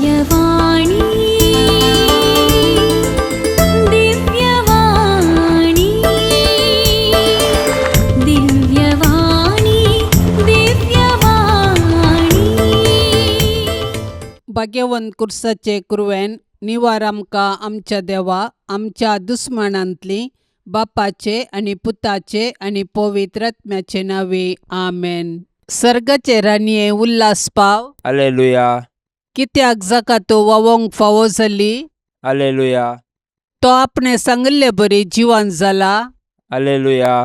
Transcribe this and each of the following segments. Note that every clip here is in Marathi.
दिव्यवाणी दिव्यवाणी दिव्यवाणी दिव्यवाणी भाग्यवंत कुर्साचे कुरवेन निवार आमकां आमच्या देवा आमच्या दुस्मनांतली बापाचे आनी पुताचे आनी पवित्र आत्म्याचे नावे आमेन. सर्गाचे रानये उल्हास पाव. हालेलुया कित्याक जाका तो वावोंक फावो जाली. हालेलुया तो आपणे सांगिल्ले बरी जिवन जाला. हालेलुया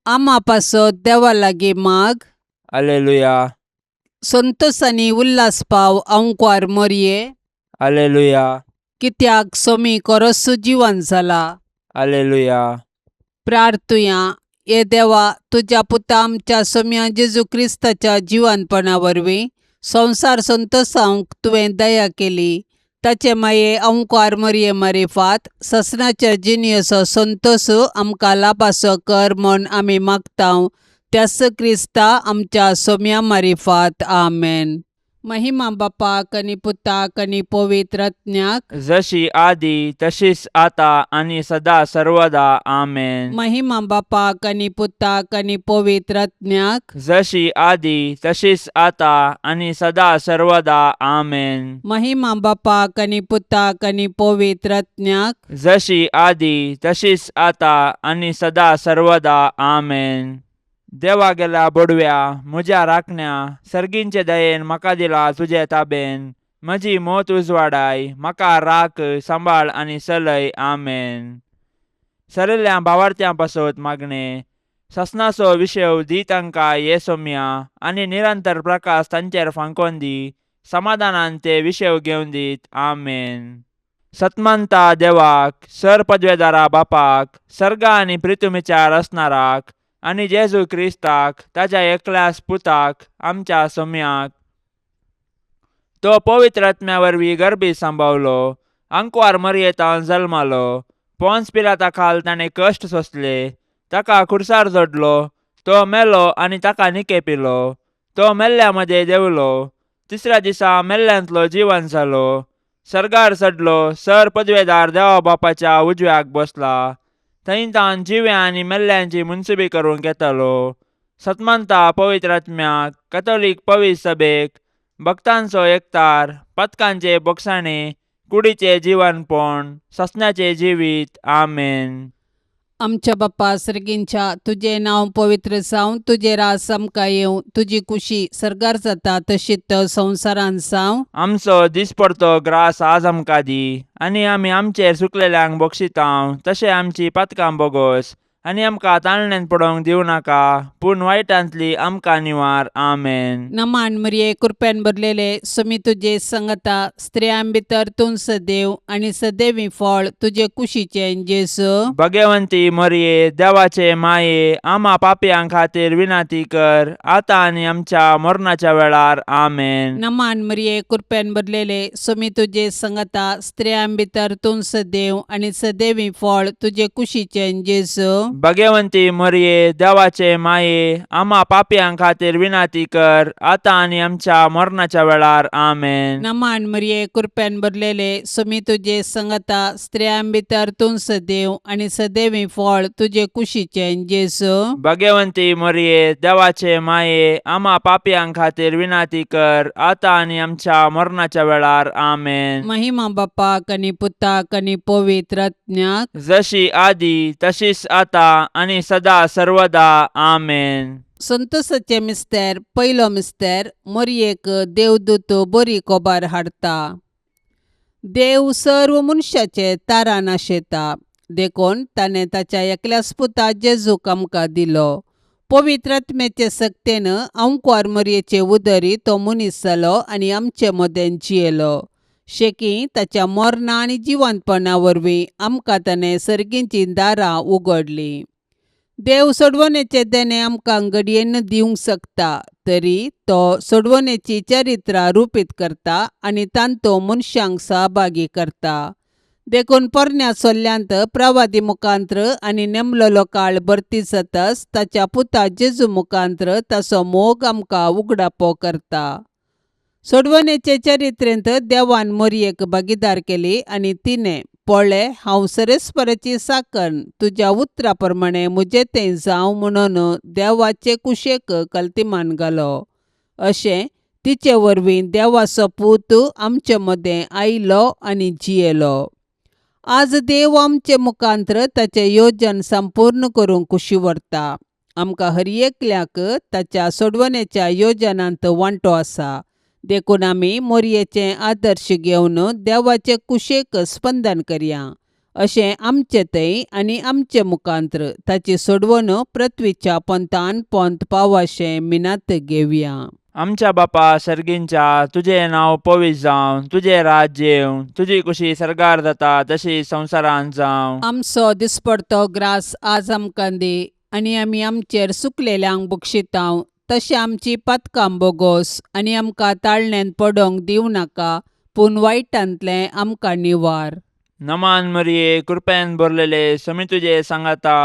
आमा पासत देवा लागीं माग. हालेलुया संतोष आनी उल्हास पाव अंकवार मरये. हालेलुया कित्याक सोमी कोरोसू जिवन जाला. हालेलुया प्रार्थुया ये देवा तुझ्या पुता आमच्या सोम्या जेजू क्रिस्ताच्या जिवनपणा वरवीं संसार संतोषांक तुवें दया केली. ताचे माये अंकार मरये मारिफात ससनाच्या जिनियसो संतोष आमकां लाभासो कर म्हूण आमी मागतांव. त्यास क्रिस्ता आमच्या सोम्या मारिफात आमेन. महिमा बापाक आनी पुताक आनी पवित्र आत्म्याक जशी आदी तशीच आता आणि सदा सर्वदा आमेन. महिमा बापाक आनी पुताक आनी पवित्र आत्म्याक जशी आदी तशीच आता आणि सदा सर्वदा आमेन. महिमा बापाक आनी पुताक आनी पवित्र आत्म्याक जशी आदी तशीच आता आणि सदा सर्वदा आमेन. देवा गेला बडव्या म्हज्या राखण्या सर्गींचे दयेन म्हाका दिला तुजे ताबेन. म्हजी मोत उजवाडाय म्हाका राख सांबाळ आनी चलय आमेन. सरिल्ल्या भावार्थ्यां पासत मागणे ससनाचो विशय दी तांकां ये सोम्या आनी निरंतर प्रकाश तांचेर फांकोन दी. समाधानान ते विशय घेवन दीत आमेन. सतमंता देवाक सर पदवेदारा बापाक सर्गा आनी पृथ्वीचार असणाराक आनी जेजू क्रिस्ताक ताच्या एकल्याच पुताक आमच्या सोम्याक तो पवित्र आत्म्या वरवीं गर्भी सांबावलो. अंकवार मरयेतावन जल्मालो. पोन्स पिलाता खाल ताणें कश्ट सोंसले. ताका खुर्सार जोडलो. तो मेलो आनी ताका निकेपिलो. तो मेल्ल्या मदें देवलो. तिसऱ्या दिसा मेल्ल्यांतलो जिवन जालो. सर्गार चडलो. सर पदवेदार देवा बापाच्या उजव्याक बसला. थंय तान जिव्या आनी मेल्ल्यांची मुनसुबी करूंक येतलो. सतमंता पवित्र आत्म्याक कॅथोलीक पवित्र सभेक भक्तांचो एकतार पथकांचे बोगसाणे कुडीचे जिवनपण ससन्याचे जिवीत आमेन. आमच्या बाप्पा सर्गींच्या तुझे नांव पवित्र जावं. तुझे रास आमकां येवं. तुजी खुशी सर्गार जाता तशीच संवसारान जावं. आमचो दिसपडतो ग्रास आज आमकां दी. आनी आमी आमचेर सुकलेल्यांक बक्षितांव तशें आमची पातकां बोगोस. आनी आमकां ताळणेन पडोवंक दिवं नाका पूण वायटांतली आमकां निवार आमेन. नमान मरिये कृपेन भरलेले सोमी तुजे संगता स्त्रियां भितर तूं सदैव आनी सदैवी फळ तुजे कुशीचे जेसू. भगवंती मरिये देवाचे माये आमा पापयां खातीर विनाती कर आतां आनी आमच्या मरणाच्या वेळार आमेन. नमान मरिये कृपेन भरलेले सोमी तुजे संगता स्त्रियां भितर तूं सदैव आनी सदैवी फळ तुजे कुशीचे जेसू. भगवंती मरिये देवाचे माये आमा पापयां खातीर विनाती कर आतां आनी आमच्या मरणाच्या वेळार आमेन. नमान मरिये कृपेन भरलेले सोमी तुजे संगता स्त्रियां भितर तूं सदैव आनी सदैवी फळ तुजे कुशीचे जेसू. भगवंती मरिये देवाचे माये आमा पापयां खातीर विनाती कर आतां आनी आमच्या मरणाच्या वेळार आमेन. महिमा बापाक आनी पुताक आनी पवित्र आत्म्याक जशी आदी तशीच आता आणि सदा सर्वदा आमेन. संतोषाचे मिस्तेर पयलो मिस्तेर मरयेक देवदूत बरी कोबार हाडटा. देव सर्व मनशाचे तारा नाशेता देखून ताणें ताच्या एकल्याच पुता जेजूक आमकां दिलो. पवित्र आत्म्याचे सक्तेन अंकवार मरयेचे उदरी तो मनीस जालो आनी आमचे मदें जियेलो. शेकी ताच्या मरणा आनी जिवंतपणा वरवीं आमकां ताणें सर्गींची दारां उगडलीं. देव सोडवणेचे देणे आमकां घडयेन दिवंक शकता तरी तो सोडवणेची चरित्रां रुपीत करता आनी तांतो मनशांक सहभागी करता. देखून पोरण्या सोल्ल्यांत प्रवादी मुखांत्र आनी नेमलेलो काळ भरती जाताच ताच्या पुता जेजू मुखांत्र ताचो मोग आमकां उगडापो करता. सोडवणेचे चरित्रेंत देवान मोरयेक भागीदार केली आनी तिने पळय हांव सरेस्पराची साकण तुज्या उतरा प्रमाणे मुजे तें जावं म्हणून देवाचे कुशेक कल्तिमान घालो. अशें तिचे वरवीं देवाचो पूत आमचे मदें आयलो आनी जियेलो. आज देव आमचे मुखांतर ताचें येवजण संपूर्ण करूंक कुशी व्हरता. आमकां हर एकल्याक ताच्या सोडवणेच्या येवजणांत वांटो आसा. देखून आमी मोरयेचे आदर्श घेवन देवाचे कुशेक स्पंदन करया. अशें आमचे थंय आनी आमचे मुखांतर ताची सोडवण पृथ्वीच्या पंतान पंत पावशें मिनात घेवया. आमच्या बापा सर्गींच्या तुझें नांव पवित्र जावं, तुझें राज्य येवं, तुजी कुशी सरकार जाता तशी संवसारांत जावं. आमचो दिसपडतो ग्रास आज आमकां दी आनी आमी आमचेर सुकलेल्यांक बक्षितांव. तशें आमची पातकां बोगोस आनी आमकां ताळण्यांत पडोंक दिवं नाका, पूण वायटांतलें आमकां निवार. नमान मरिये कृपेन भरलेले समी तुजे सांगाता,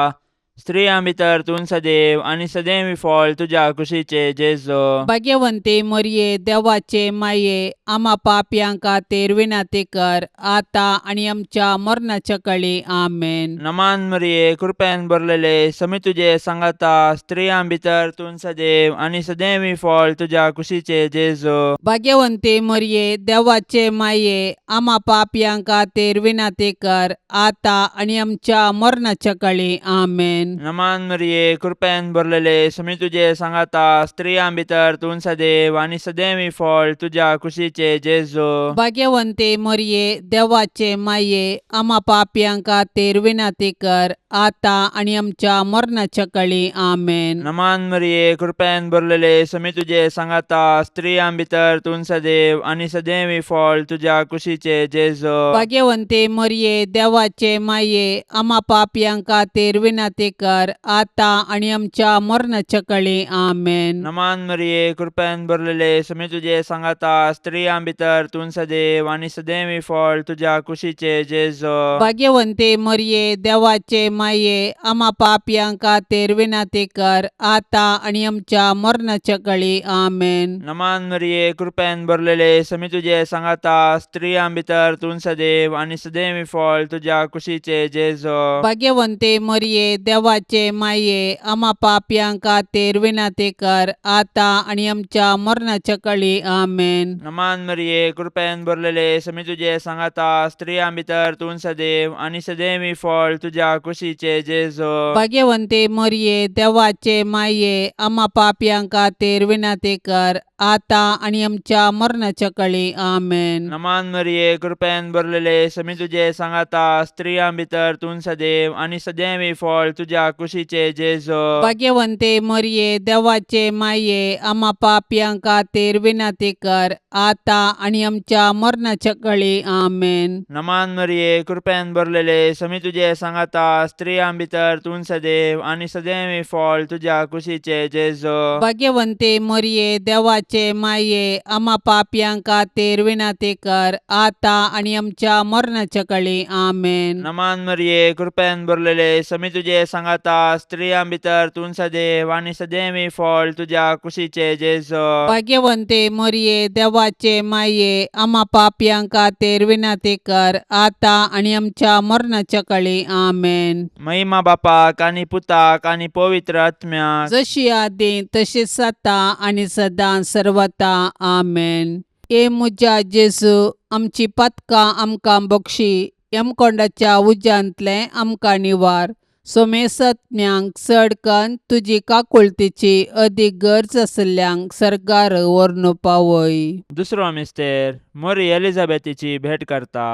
स्त्रियां भितर तूं सदैव आनी सदैवी फळ तुज्या कुशीचे जेजो. भाग्यवंते मोरये देवाचे माये आमा पापयांक खातीर विनाती कर, आतां आनी आमच्या मरणाच्या काळी आमेन. नमान मरिये कृपेन भरलेले समी तुजे सांगाता, स्त्रियां भितर तूं सदैव आनी सदैवी फळ तुज्या कुशीचे जेजो. भाग्यवंते मोरये देवाचे माये आमा पापयांक खातीर विनाती कर, आतां आनी आमच्या मरणाच्या काळी आमेन. नमान मरिये कृपेन भरलेले समी तुजे सांगाता, स्त्रियां भितर तूं सदैव आनी सदैवी फळ तुज्या कुशीचे जेजो. भाग्यवंते मोरये देवाचे माये आमा पापयांक खातीर विनाती कर, आतां आनी आमच्या मरणाच्या काळी आमेन. नमान मरिये कृपेन भरलेले समी तुजे सांगाता, स्त्रियां भितर तूं सदैव आनी सदैवी फळ तुज्या कुशीचे जेजो. भाग्यवंते मोरये देवाचे माये आमा पापयांक खातीर विनाती कर, आतां आनी आमच्या मरणाच्या काळी आमेन. नमान मरिये कृपेन भरलेले समी तुजे सांगाता, स्त्रियां भितर तूं सदैव आनी सदैवी फळ तुज्या कुशीचे जेजो. भाग्यवंते मोरये देवाचे माये आमा पापयांक खातीर विनाती कर, आतां आनी आमच्या मरणाच्या काळी आमेन. नमान मरिये कृपेन भरलेले समी तुजे सांगाता, स्त्रियां भितर तूं सदैव आनी सदैवी फळ तुज्या कुशीचे जेजो. भाग्यवंते मोरये देवाचे माये आमा पापयांक खातीर विनाती कर, आतां आनी आमच्या मरणाच्या काळी आमेन. नमान मरिये कृपेन भरलेले समी तुजे सांगाता, स्त्रियां भितर तूं सदैव आनी सदैवी फळ तुज्या कुशीचे जेजो. भाग्यवंते मोरये देवाचे माये आमा पापयांक खातीर विनाती कर, आतां आनी आमच्या मरणाच्या काळी आमेन. नमान मरिये कृपेन भरलेले समी तुजे सांगाता, स्त्रियां भितर तूं सदैव आनी सदैवी फळ तुज्या कुशीचे जेजो. भाग्यवंते मोरये देवाचे माये आमा पापयांक खातीर विनाती कर, आतां आनी आमच्या मरणाच्या काळी आमेन. नमान मरिये कृपेन भरलेले समी तुजे सांगाता, स्त्रियां भितर तूं सदैव आनी सदैवी फळ तुज्या कुशीचे जेजो. भाग्यवंते मोरये देवाचे माये आमा पापयांक खातीर विनाती कर, आतां आनी आमच्या मरणाच्या काळी आमेन. नमान मरिये कृपेन भरलेले समी तुजे सांगाता, स्त्रियां भितर तूं सदैव आनी सदैवी फळ तुज्या कुशीचे जेजो. भाग्यवंते मोरये देवाचे माये आमा पापयांक खातीर विनाती कर, आतां आनी आमच्या मरणाच्या काळी आमेन. महिमा बापाक आनी पुताक आनी पवित्र आत्म्याक, जशी आदी तशीच आता आनी सदां सर्वता आमेन. ए मुजा जेजू आमची पातकां आमकां बक्षी, यमकोंडाच्या उज्यांतले आमकां निवार. सोमेसत्म्यांक चडकन तुजी काकुळतीची अदीक गरज आसल्यांक सरकार व्हरून पावय. दुसरो मिस्तेर मोरी एलिझाबेथीची भेट करता.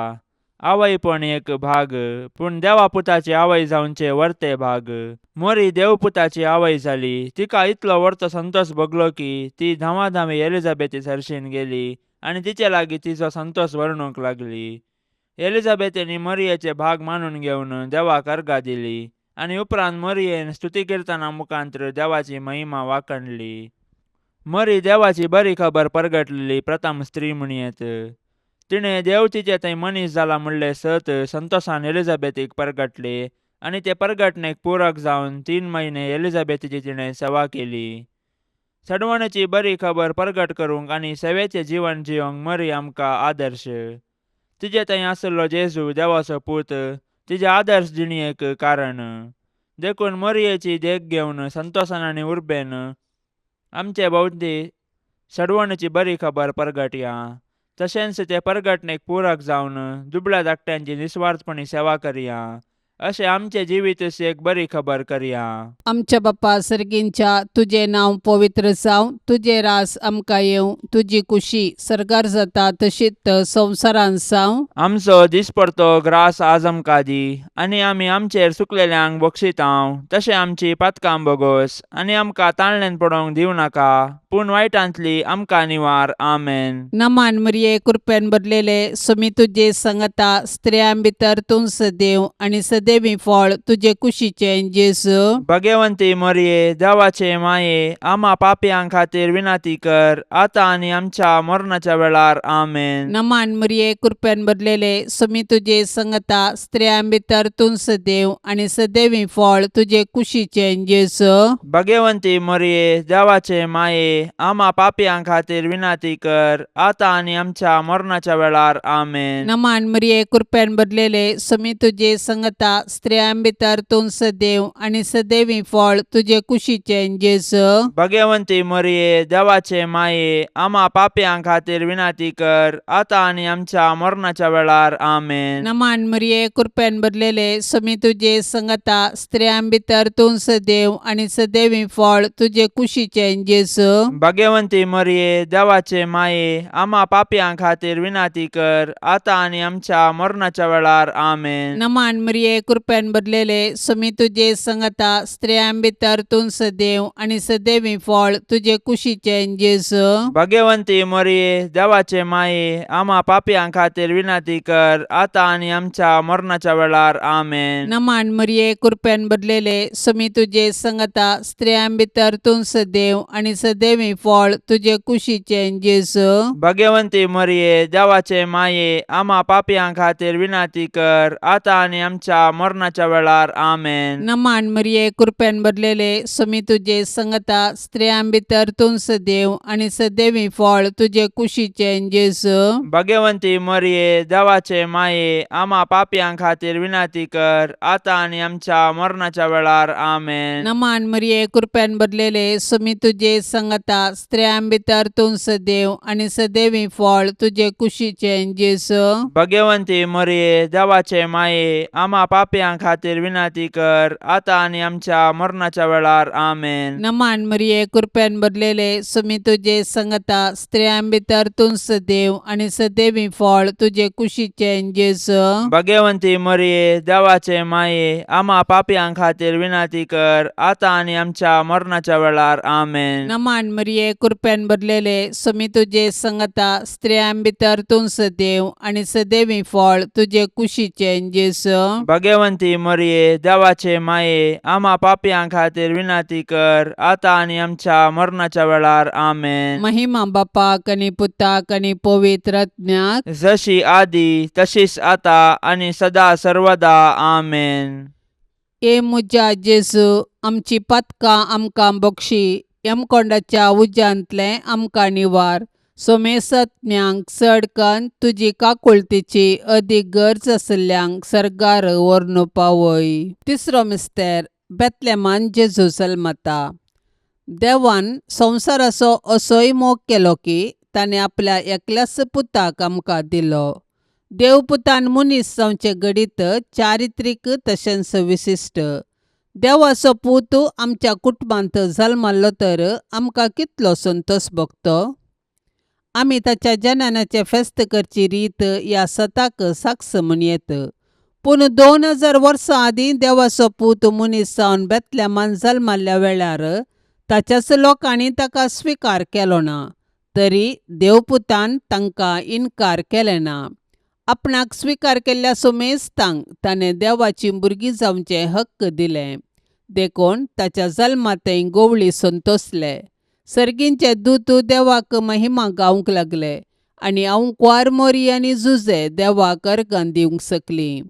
आवयपण एक भाग, पूण देवापुताची आवय जावचे वर्ते भाग. मोरी देवपुताची आवय जाली. तिका इतलो वर्तो संतोष भोगलो की ती धांवाधावी एलिझाबेथी सरशीन गेली आनी तिचे लागीं तिचो संतोष वर्णूंक लागली. एलिझाबेथीनी मोरयेचे भाग मानून घेवन देवाक अर्घा दिली आनी उपरांत मोरयेन स्तुती किर्तना मुखांतर देवाची महिमा वाखणली. मोरी देवाची बरी खबर परगटलेली प्रथम स्त्री म्हणयेत. तिणें देव तिचे थंय मनीस जाला म्हणले सत संतोषान एलिझाबेथीक परगटले आनी ते परगटणेक पुरक जावन 3 म्हयने एलिझाबेथीची तिणें सेवा केली. सडवणची बरी खबर प्रगट करूंक आनी सेवेचें जीवन जियोंक मरी आमकां आदर्श. तिजे थंय आसलो जेजू देवाचो पूत तिजे आदर्श जिणयेक कारण. देखून मरयेची देख घेवन संतोशान आनी उर्बेन आमचे भोवती सडवणची बरी खबर प्रगटया. तशेंच ते प्रगटणेक पूरक जावन दुबळ्या धाकट्यांची निस्वार्थपणी सेवा करया. अशें आमचे जिवीत एक बरी खबर करया. आमच्या बाप्पा सर्गींच्या तुझे नाव पवित्र जावं, तुझे रास आमकां येवं, तुजी कुशी सरकार जाता तशीच संवसारांत जावं. आमचो दिसपडतो ग्रास आज आमकां दी, आनी आमी आमचेर चुकलेल्यांक बक्षितांव. तशें आमची पातकां बोगोस, आनी आमकां ताळणेन पडोवंक दिवं नाका, पूण वायटांतली आमकां निवार. आमेन. नमान मरिये कृपेन भरलेले सुमी तुजे सांगता स्त्रियां भितर तूं सदैव आनी सदैवी फळ तुजे कुशीचे जेजू. भगवंती मरिये देवाचे माये आम्हा पापयां खातीर विनाती कर, आता आनी आमच्या मरणाच्या वेळार. आमेन. नमान मरिये कृपेन भरलेले सुमी तुजे सांगता स्त्रियां भितर तूं सदैव आनी सदैवी फळ तुजे कुशीचे जेजू. भगवंती मरिये देवाचे माये आम्हा पापयां खातीर विनाती कर, आता आनी आमच्या मरणाच्या वेळार. आमेन. नमान मरिये कृपेन भरलेले सुमी तुजे सांगता स्त्रियां भितर तूं सदैव आनी सदैवी फळ तुजे कुशीचे जेजू. भगवंती मरिये देवाचे माये आम्हा पापयां खातीर विनाती कर, आता आनी आमच्या मरणाच्या वेळार. आमेन. नमान मरिये कृपेन भरलेले सुमी तुजे सांगता स्त्रियां भितर तूं सदैव आनी सदैवी फळ तुजे कुशीचे जेजू. भगवंती मरिये देवाचे माये आम्हा पापयां खातीर विनाती कर, आता आनी आमच्या मरणाच्या वेळार. आमेन. नमान मरिये कृपेन भरलेले सुमी तुजे सांगता स्त्रियां भितर तूं सदैव आनी सदैवी फळ तुजे कुशीचे जेजू. भगवंती मरिये देवाचे माये आम्हा पापयां खातीर विनाती कर, आता आनी आमच्या मरणाच्या वेळार. आमेन. नमान मरिये कृपेन भरलेले सुमी तुजे सांगता स्त्रियां भितर तूं सदैव आनी सदैवी फळ तुजे कुशीचे जेजू. भगवंती मरिये देवाचे माये आम्हा पापयां खातीर विनाती कर, आता आनी आमच्या मरणाच्या वेळार. आमेन. नमान मरिये कृपेन भरलेले सुमी तुजे सांगता स्त्रियां भितर तूं सदैव आनी सदैवी फळ तुजे कुशीचे जेजू. भगवंती मरिये देवाचे माये आम्हा पापयां खातीर विनाती कर, आता आनी आमच्या मरणाच्या वेळार. आमेन. नमान मरिये कृपेन भरलेले सुमी तुजे सांगता स्त्रियां भितर तूं सदैव आनी सदैवी फळ तुजे कुशीचे जेजू. भगवंती मरिये देवाचे माये आम्हा पापयां खातीर विनाती कर, आता आनी आमच्या मरणाच्या वेळार. आमेन. नमान मरिये कृपेन भरलेले सुमी तुजे सांगता स्त्रियां भितर तूं सदैव आनी सदैवी फळ तुजे कुशीचे जेजू. भगवंती मरिये देवाचे माये आम्हा पापयां खातीर विनाती कर, आता आनी आमच्या मरणाच्या वेळार. आमेन. नमान मरिये कृपेन भरलेले सुमी तुजे सांगता स्त्रियां भितर तूं सदैव आनी सदैवी फळ तुजे कुशीचे जेजू. भगवंती मरिये देवाचे माये आम्हा पापयां खातीर विनाती कर, आता आनी आमच्या मरणाच्या वेळार. आमेन. महिमा बापाक आनी पुताक आनी पवित्र आत्म्याक, जशी आदी तशीच आता आनी सदा सर्वदा. आमेन. ए मुजा जेजू आमची पातकां आमकां बक्षी, यमकोंडाच्या उज्यांतले आमकां निवार. सोमेसत्म्यांक चडकन तुजी काकुळतीची अदीक गरज आसल्यांक सरकार व्हरून पावय. तिसरो मिस्तेर बेतलेमान जेजू जल्मता. देवान संवसाराचो असोय मोग केलो की ताणें आपल्या एकल्याच पुताक आमकां दिलो. देवपुतान मनीस जावचे घडीत चारित्रीक तशेंच विशिश्ट. देवाचो पूत आमच्या कुटुंबांत जल्मलो तर आमकां कितलो संतोश भोगतो. आमी ताच्या जननाचे फेस्त करची रीत ह्या सताक साक्ष म्हणयेत. पूण 2000 वर्सां आदीं देवाचो पूत मनीस जावन बेतलेमान जल्मल्ल्या वेळार ताच्याच लोकांनी ताका स्विकार केलो ना. तरी देवपुतान तांकां इन्कार केलें ना. आपणाक स्विकार केल्ल्या सोमेस्तांक ताणें देवाची भुरगीं जावचे हक्क दिले. देखून ताच्या जल्मातय गोवळी संतोसले. सर्गींचे दूत देवाक महिमा गावंक लागले आनी हांव क्वार मोरी आनी जुजे देवाक अर्गां दिवंक सकली.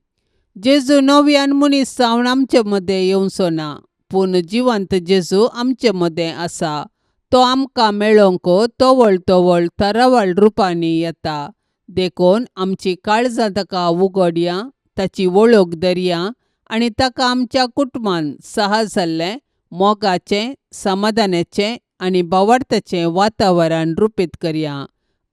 जेजू नव्यान मनीस जावन आमचे मदें येवचो ना, पूण जिवंत जेजू आमचे मदें आसा. तो आमकां मेळोंक तवळ तवळ तरावळ रुपांनी येता. देखून आमची काळजां ताका उगडया, ताची वळख धरया आनी ताका आमच्या कुटुंबान साहस जाल्लें मोगाचें, समाधानाचें आनी भावार्थाचें वातावरण रुपीत करया.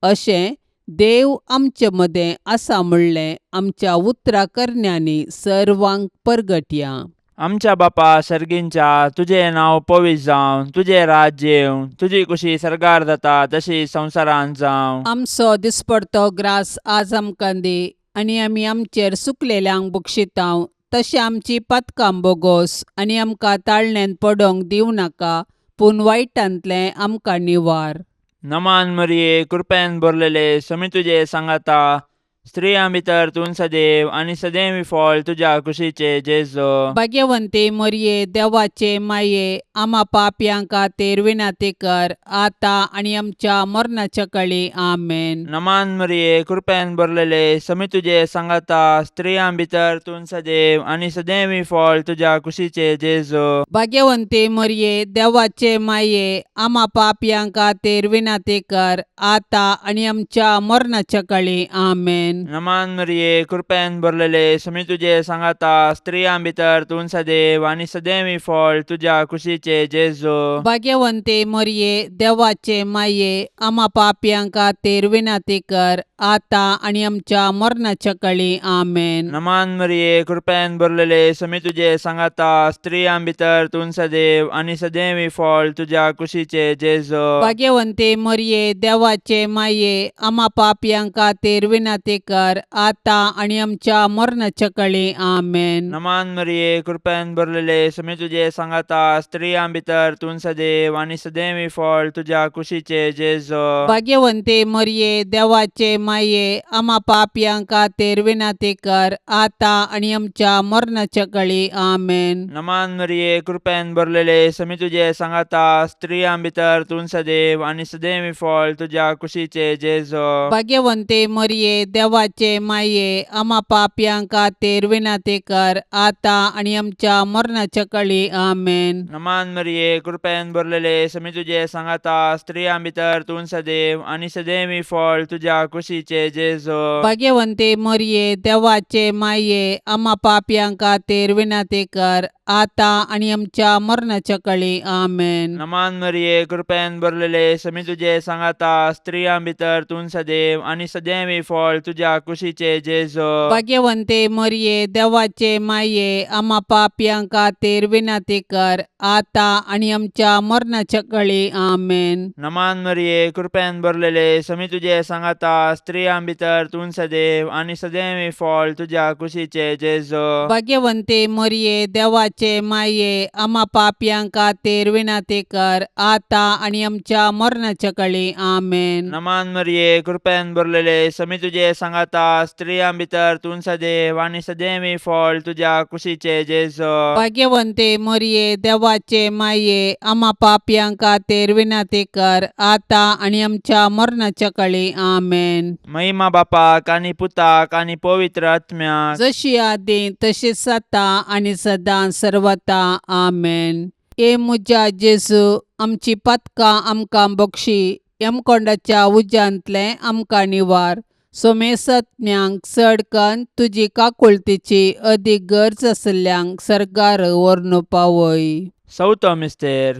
अशें देव आमचे मदें आसा म्हणलें आमच्या उतराकरण्यांनी सर्वांक परगटया. आमच्या बापा सर्गींच्या, तुजें नांव पवित्र जावं, तुजें राज्य येवं, तुजी कुशी सरकार जाता तशी संवसारांत जावं. आमचो दिसपडतो ग्रास आज आमकां दी, आनी आमी आमचेर सुकलेल्यांक बक्षितांव, तशें आमची पातकां बोगोस आनी आमकां ताळण्यांत पडोंक दिवं नाका, पूण वायटांतलें आमकां निवार. नमान मरिये, कृपेन भरलेले, समी तुजे सांगाता, स्त्रियां भितर तूं सदैव आनी सदैवी फळ तुज्या कुशीचे जेजो. भाग्यवंते मरिये, देवाचे माये, आम्हा पापयांक खातीर विनाती कर, आतां आनी आमच्या मरणाच्या काळी. आमेन. नमान मरिये, कृपेन भरलेले, समी तुजे सांगाता, स्त्रियां भितर तूं सदैव आनी सदैवी फळ तुज्या कुशीचे जेजो. भाग्यवंते मरिये, देवाचे माये, आम्हा पापयांक खातीर विनाती कर, आतां आनी आमच्या मरणाच्या काळी. आमेन. नमान मरिये, कृपेन भरलेले, समी तुजे सांगाता, स्त्रियां भितर तूं सदैव आनी सदैवी फळ तुज्या कुशीचे जेजो. भाग्यवंते मरिये, देवाचे माये, आम्हा पापयांक खातीर विनाती कर, आतां आनी आमच्या मरणाच्या काळी. आमेन. नमान मरिये, कृपेन भरलेले, समी तुजे सांगाता, स्त्रियां भितर तूं सदैव आनी सदैवी फळ तुज्या कुशीचे जेजो. भाग्यवंते मरिये, देवाचे माये, आम्हा पापयांक खातीर विनाती कर, आतां आनी आमच्या मरणाच्या काळी. आमेन. नमान मरिये, कृपेन भरलेले, समी तुजे सांगाता, स्त्रियां भितर तूं सदैव आनी सदैवी फळ तुज्या कुशीचे जेजो. भाग्यवंते मरिये, देवाचे माये, आम्हा पापयांक खातीर विनाती कर, आतां आनी आमच्या मरणाच्या काळी. आमेन. नमान मरिये, कृपेन भरलेले, समी तुजे सांगाता, स्त्रियां भितर तूं सदैव आनी सदैवी फळ तुज्या कुशीचे जेजो. भाग्यवंते मरिये, देवाचे माये, आम्हा पापयांक खातीर विनाती कर, आतां आनी आमच्या मरणाच्या काळी. आमेन. नमान मरिये, कृपेन भरलेले, समी तुजे सांगाता, स्त्रियां भितर तूं सदैव आनी सदैवी फळ तुज्या कुशीचे जेजो. भाग्यवंते मरिये, देवाचे माये, आम्हा पापयांक खातीर विनाती कर, आतां आनी आमच्या मरणाच्या काळी. आमेन. नमान मरिये, कृपेन भरलेले, समी तुजे सांगाता, स्त्रियां भितर तूं सदैव आनी सदैवी फळ तुज्या कुशीचे जेजो. भाग्यवंते मरिये, देवाचे माये, आम्हा पापयांक खातीर विनाती कर, आतां आनी आमच्या मरणाच्या काळी. आमेन. नमान मरिये, कृपेन भरलेले, समी तुजे सांगाता, स्त्रियां भितर तूं सदैव आनी सदैवी फळ तुज्या कुशीचे जेजो. भाग्यवंते मरिये, देवाचे माये, आम्हा पापयांक खातीर विनाती कर, आतां आनी आमच्या मरणाच्या काळी. आमेन. नमान मरिये, कृपेन भरलेले, समी तुजे सांगाता, स्त्रियां भितर तूं सदैव आनी सदैवी फळ तुज्या कुशीचे जेजो. भाग्यवंते मरिये, देवाचे माये, आम्हा पापयांक खातीर विनाती कर, आतां आनी आमच्या मरणाच्या काळी. आमेन. महिमा बापाक आनी पुताक आनी पवित्र आत्म्याक, जशी आदी तशीच आता आनी सदां सर्वता. आमेन. ए म्हज्या जेजू, आमची पातकां आमकां बक्षी, यमकोंडाच्या उज्यांतले आमकां निवार. सोमेसत्म्यांक चड कन्न तुजी काकुळतीची अदीक गरज आसल्ल्यांक सरकार व्हरून पावय. चवथो मिस्तेर,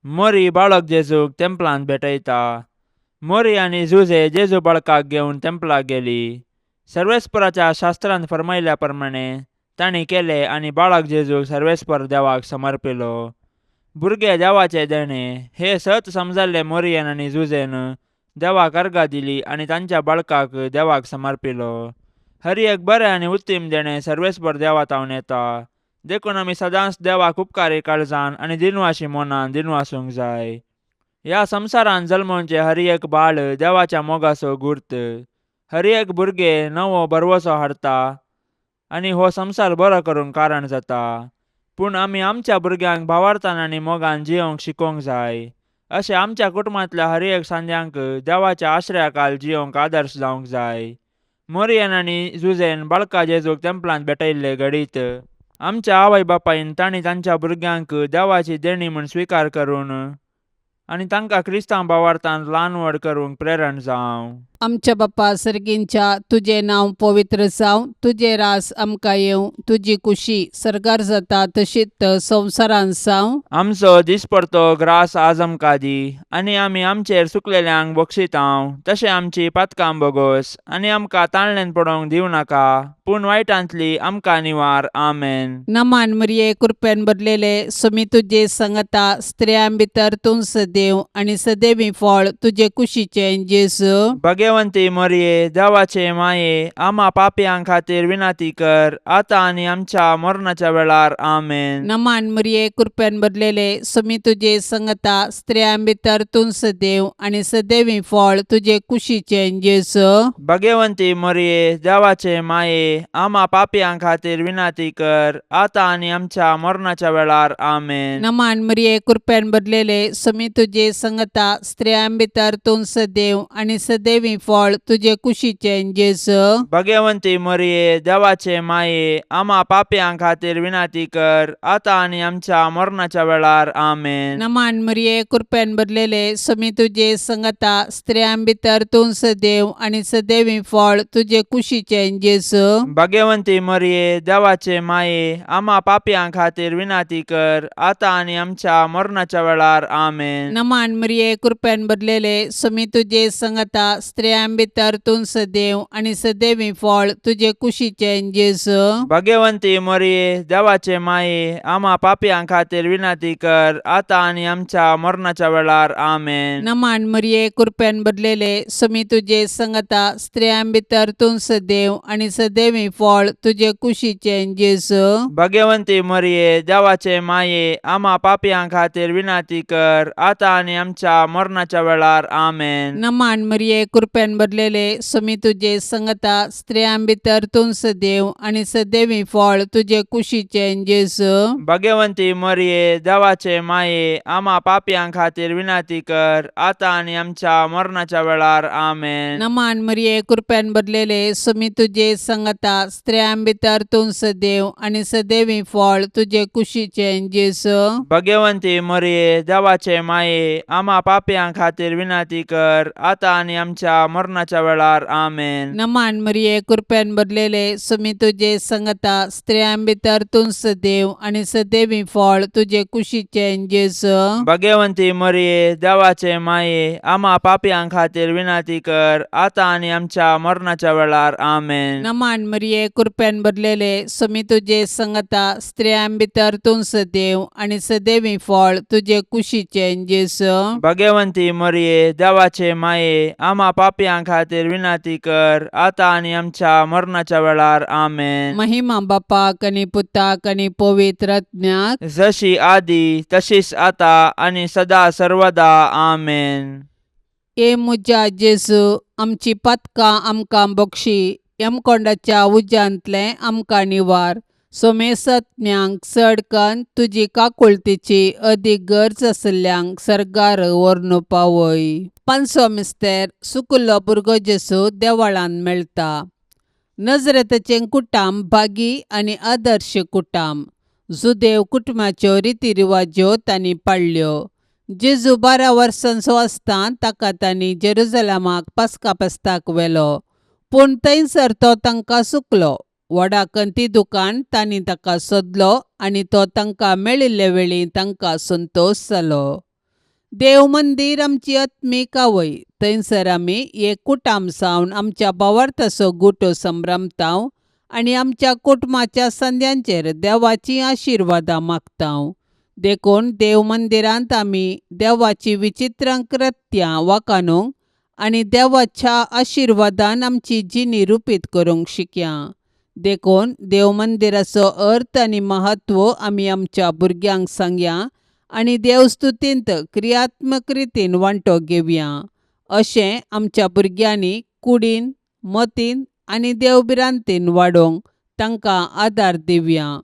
मोरी बाळक जेजूक तेंपलांत भेटयता. मोरी आनी जुजे जेजू बाळकाक घेवन तेंपलाक गेली. सर्वेस्पराच्या शास्त्रांत फरमायल्या प्रमाणे तांणी केलें आनी बाळक जेजूक सर्वेस्पर देवाक समर्पिलो. भुरगे देवाचे देणे हे सत समजाल्ले मोरयेन आनी जुजेन देवाक अर्घा दिली आनी तांच्या बाळकाक देवाक समर्पिलो. हर एक बरें आनी उत्तीम देणे सर्वेस्पर देवा तावन येता. देखून आमी सदांच देवाक उपकारी काळजान आनी दिनवाशी मोनान दिनवासूंक जाय. ह्या संवसारांत जल्मोवचे हर एक बाळ देवाच्या मोगाचो गुर्त. हर एक भुरगे नवो बरवसो हाडटा आनी हो संवसार बरो करूंक कारण जाता. पूण आमी आमच्या भुरग्यांक भावार्थान आनी मोगान जियोंक शिकोवंक जाय. अशें आमच्या कुटुंबांतल्या हर एक सांद्यांक देवाच्या आश्रयाखाल जियोंक आदर्श जावंक जाय. मोरयेन आनी जुजेन बाळका जेजूक तेंपलांत भेटयल्ले घडीत आमच्या आवय बापायन तांणी तांच्या भुरग्यांक देवाची देणी म्हूण स्विकार करून आनी तांकां क्रिस्तांव भावार्थांत ल्हान व्हड करूंक प्रेरण जावं. आमच्या बाप्पा सर्गींच्या तुझे नांव पवित्र जावं, तुझे रास आमकां येवं, तुजी कुशी सरकार जाता तशीच संवसारांत जावं. आमचो दिसपडतो ग्रास आज आमकां दी, आनी आमी आमचेर सुकलेल्यांक बक्षितांव, तशें आमची पातकां बोगोस, आनी आमकां ताळणेन पडोवंक दिवं नाका, पूण वायटांतली आमकां निवार. आमेन. नमान मरिये कृपेन भरलेले समी तुजे संगता स्त्रियां भितर तूं सदैव आनी सदैवी फळ तुजे कुशीचें जेजू. भगवंती मरिये, देवाचे माये, आम्हा पापयां खातीर विनाती कर, आतां आनी आमच्या मरणाच्या वेळार. आमेन. नमान मरिये कृपेन भरलेले समी तुजे संगता स्त्रियां भितर तूं सदैव आनी सदैवी फळ तुजे कुशीचें जेजू. भगवंती मरिये, देवाचे माये, आम्हा पापयां खातीर विनाती कर, आतां आनी आमच्या मरणाच्या वेळार. आमेन. नमान मरिये कृपेन भरलेले समी तुजे संगता स्त्रियां भितर तूं सदैव आनी सदैवी फळ तुजे कुशीचें जेजू. भगवंती मरिये, देवाचे माये, आम्हा पापयां खातीर विनाती कर, आतां आनी आमच्या मरणाच्या वेळार. आमेन. नमान मरिये कृपेन भरलेले समी तुजे संगता स्त्रियां भितर तूं सदैव आनी सदैवी फळ तुजे कुशीचें जेजू. भगवंती मरिये, देवाचे माये, आम्हा पापयां खातीर विनाती कर, आतां आनी आमच्या मरणाच्या वेळार. आमेन. नमान मरिये कृपेन भरलेले समी तुजे संगता स्त्रियां भितर तूं सदैव आनी सदैवी फळ तुजे कुशीचें जेजू. भगवंती मरिये, देवाचे माये, आम्हा पापयां खातीर विनाती कर, आतां आनी आमच्या मरणाच्या वेळार. आमेन. नमान मरिये कृपेन भरलेले समी तुजे संगता स्त्रियां भितर तूं सदैव आनी सदैवी फळ तुजे कुशीचें जेजू. भगवंती मरिये, देवाचे माये, आम्हा पापयां खातीर विनाती कर, आतां आनी आमच्या मरणाच्या वेळार. आमेन. नमान मरिये कृपेन भरलेले समी तुजे संगता स्त्रियां भितर तूं सदैव आनी सदैवी फळ तुजे कुशीचें जेजू. भगवंती मरिये, देवाचे माये, आम्हा पापयां खातीर विनाती कर, आतां आनी आमच्या मरणाच्या वेळार. आमेन. नमान मरिये कृपेन भरलेले समी तुजे संगता स्त्रियां भितर तूं सदैव आनी सदैवी फळ तुजे कुशीचें जेजू. भगवंती मरिये, देवाचे माये, आम्हा पापयां खातीर विनाती कर, आतां आनी आमच्या मरणाच्या वेळार. आमेन. नमान मरिये कृपेन भरलेले समी तुजे संगता स्त्रियां भितर तूं सदैव आनी सदैवी फळ तुजे कुशीचें जेजू. भगवंती मरिये, देवाचे माये, आम्हा पापयां खातीर विनाती कर, आतां आनी आमच्या मरणाच्या वेळार. आमेन. नमान मरिये कृपेन भरलेले समी तुजे संगता स्त्रियां भितर तूं सदैव आनी सदैवी फळ तुजे कुशीचें जेजू. भगवंती मरिये, देवाचे माये, आम्हा पापयां खातीर विनाती कर, आतां आनी आमच्या मरणाच्या वेळार. आमेन. महिमा बापाक आनी पुताक आनी पवित्र आत्म्याक, जशी आदी तशीच आता आनी सदा सर्वदा. आमेन. ए मुजा जेजू, आमची पातकां आमकां बक्षी, यमकोंडाच्या उज्यांतले आमकां निवार. सोमेसत्म्यांक चडकन तुजी काकुळतीची अदीक गरज आसल्यांक सरकार व्हरून पावय. पांचवो मिस्तेर सुकल्लो भुरगो जेजू देवळांत मेळटा. नजरेतचें कुटाम भागी आनी आदर्श कुटाम. जुदेव कुटुंबाच्यो रितीरिवाज्यो तांणी पाळल्यो. जेजू 12 वर्सांचो आसतना ताका तांणी जेरुजलेमाक पास्का फेस्ताक व्हेलो, पूण थंयसर तो तांकां चुकलो. व्हडा कंतिदुकान तांणी ताका सोदलो आनी तो तांकां मेळिल्ले वेळी तांकां संतोश जालो. देव मंदीर आमची आत्मीक आवय, थंयसर आमी एक कुटाम जावन आमच्या भावार्थाचो गुटो संभ्रमतांव आनी आमच्या कुटुंबाच्या संद्यांचेर देवाची आशिर्वादां मागतांव. देखून देव मंदिरांत आमी देवाची विचित्र कृत्यां वाखाणूंक आनी देवाच्या आशिर्वादान आमची जिणी रुपीत करूंक शिकया. देखून देव मंदिराचो अर्थ आनी महत्व आमी आमच्या भुरग्यांक सांगया आनी देवस्तुतींत क्रियात्मक रितीन वांटो घेवया. अशें आमच्या भुरग्यांनी कुडीन, मतीन आनी देवबिरांतीन वाडोवंक तांकां आदार दिवया.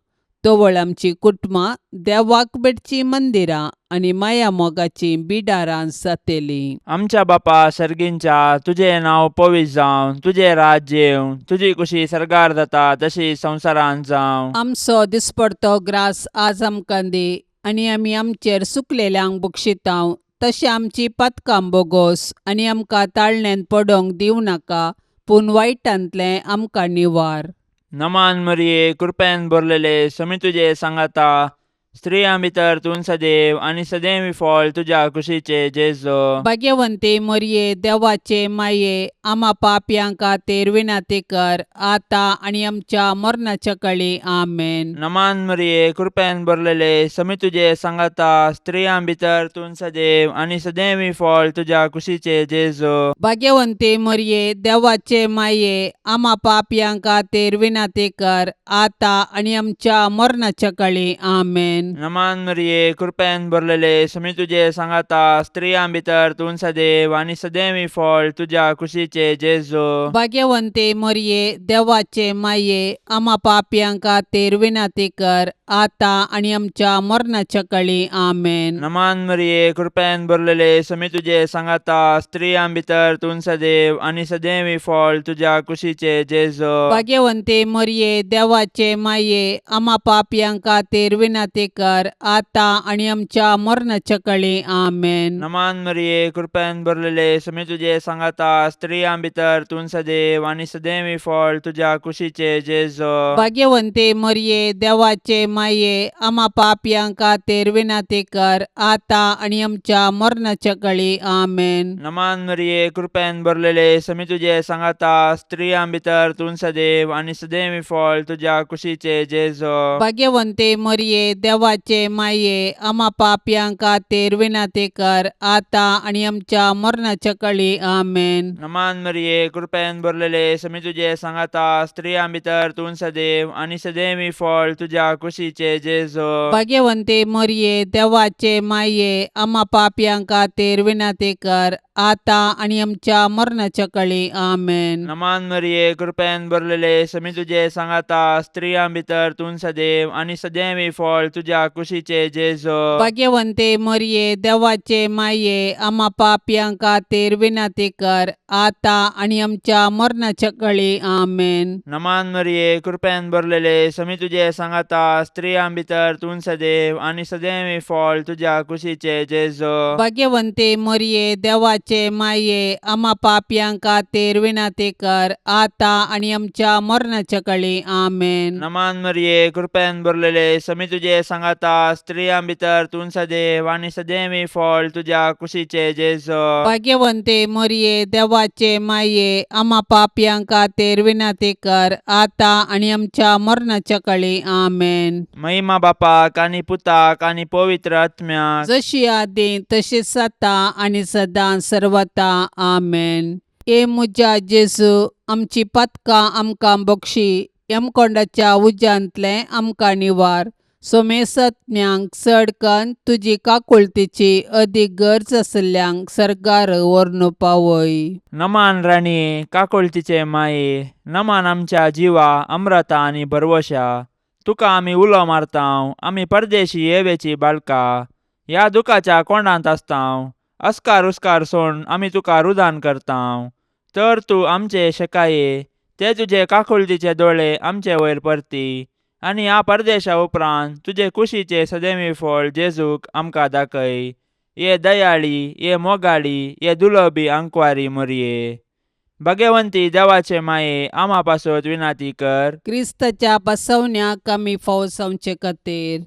तोवळ आमची कुटुंबां देवाक भेटची मंदिरां आनी माया मोगाची बिडारां जातलीं. आमच्या बापा सर्गींच्या, तुझें नांव पवित्र जावं, तुझें राज्य येवं, तुजी कुशी सरकार जाता तशी संवसारांत जावं. आमचो दिसपडतो ग्रास आज आमकां दी, आनी आमी आमचेर सुकलेल्यांक बक्षितांव, तशी आमची पथकां बोगोस आनी आमकां ताळण्यान पडोंक दिवं नाका, पूण वायटांतलें आमकां निवार. नमान मरिये, कृपेन भरलेले, समी तुजे सांगाता, स्त्रियां भितर तूं सदैव आनी सदैवी फळ तुज्या कुशीचे जेजो. भाग्यवंते मरिये, देवाचे माये, आम्हा पापयां खातीर विनाती कर, आता आनी आमच्या मरणाच्या काळी. आमेन. नमान मरिये, कृपेन भरलेले, समी तुजे सांगाता, स्त्रियां भितर तूं सदैव आनी सदैवी फळ तुज्या कुशीचे जेजो. भाग्यवंते मरिये, देवाचे माये, आम्हा पापयां खातीर विनाती कर, आता आनी आमच्या मरणाच्या काळी. आमेन. नमान मरिये, कृपेन भरलेले, समी तुजे सांगाता, स्त्रियां भितर तूं सदैव आनी सदैवी फळ तुज्या कुशीचे जेजो. भाग्यवंते मरिये, देवाचे माये, आम्हा पापयां खातीर विनाती कर, आता आनी आमच्या मरणाच्या काळी. आमेन. नमान मरिये, कृपेन भरलेले, समी तुजे सांगाता, स्त्रियां भितर तूं सदैव आनी सदैवी फळ तुज्या कुशीचे जेजो. भाग्यवंते मरिये, देवाचे माये, आम्हा पापयां खातीर विनाती कर, आता आनी आमच्या मरणाच्या काळी. आमेन. नमान मरिये, कृपेन भरलेले, समी तुजे सांगाता, स्त्रियां भितर तूं सदैव आनी सदैवी फळ तुज्या कुशीचे जेजो. भाग्यवंते मरिये, देवाचे माये, आम्हा पापयां खातीर विनाती कर, आता आनी आमच्या मरणाच्या काळी. आमेन. नमान मरिये, कृपेन भरलेले, समी तुजे सांगाता, स्त्रियां भितर तूं सदैव आनी सदैवी फळ तुज्या कुशीचे जेजो. भाग्यवंते मरिये, देवाचे माये, आम्हा पापयां खातीर विनाती कर, आता आनी आमच्या मरणाच्या काळी. आमेन. नमान मरिये, कृपेन भरलेले, समी तुजे सांगाता, स्त्रियां भितर तूं सदैव आनी सदैवी फळ तुज्या कुशीचे जेजो. भाग्यवंते मरिये, देवाचे माये, आम्हा पापयां खातीर विनाती कर, आता आनी आमच्या मरणाच्या काळी. आमेन. नमान मरिये, कृपेन भरलेले, समी तुजे सांगाता, स्त्रियां भितर तूं सदैव आनी सदैवी फळ तुज्या कुशीचे जेजो. भाग्यवंते मरिये, देवाचे माये, आम्हा पापयां खातीर विनाती कर, आता आनी आमच्या मरणाच्या काळी. आमेन. नमान मरिये, कृपेन भरलेले, समी तुजे सांगाता, स्त्रियां भितर तूं सदैव आनी सदैवी फळ तुज्या कुशीचे जेजो. भाग्यवंते मरिये, देवाचे माये, आम्हा पापयां खातीर विनाती कर, आता आनी आमच्या मरणाच्या काळी. आमेन. नमान मरिये, कृपेन भरलेले, समी तुजे सांगाता, स्त्रियां भितर तूं सदैव आनी सदैवी फळ तुज्या कुशीचे जेजो. भाग्यवंते मरिये, देवाचे माये, आम्हा पापयां खातीर विनाती कर, आता आनी आमच्या मरणाच्या काळी. आमेन. महिमा बापाक आनी पुताक आनी पवित्र आत्म्याक, जशी आदी तशीच आता आनी सदां सर्वता. आमेन. ए मुजा जेजू, आमची पथकां आमकां बक्षी, यमकोंडाच्या उज्यांतले आमकां निवार. सोमेसत्म्यांक चड कन्न तुजी काकुळतीची अदीक गरज आसल्यांक सरकार व्हरून पावय. नमान राणी, काकुळतीचे माये, नमान आमच्या जिवा, अमृता आनी भरवशा. तुका आमी उलो मारतांव, आमी परदेशी येवेची बाळकां, ह्या दुखाच्या कोंडांत आसतांव. अस्कार उस्कार सोडून आमी तुका रुदान करतांव. तर तूं आमचे शेकाये, ते तुजे काकुळतीचे दोळे आमचे वयर परती, आनी ह्या परदेशा उपरांत तुजे कुशीचे सदैवी फळ जेजूक आमकां दाखय. ये दयाळी, ये मोगाळी, ये दुलोबी आंकवारी मरिये. भाग्यवंती देवाचे माये, आम्हा पासत विनाती कर. क्रिस्ताच्या बसवण्याक आमी फावो जावचे खातीर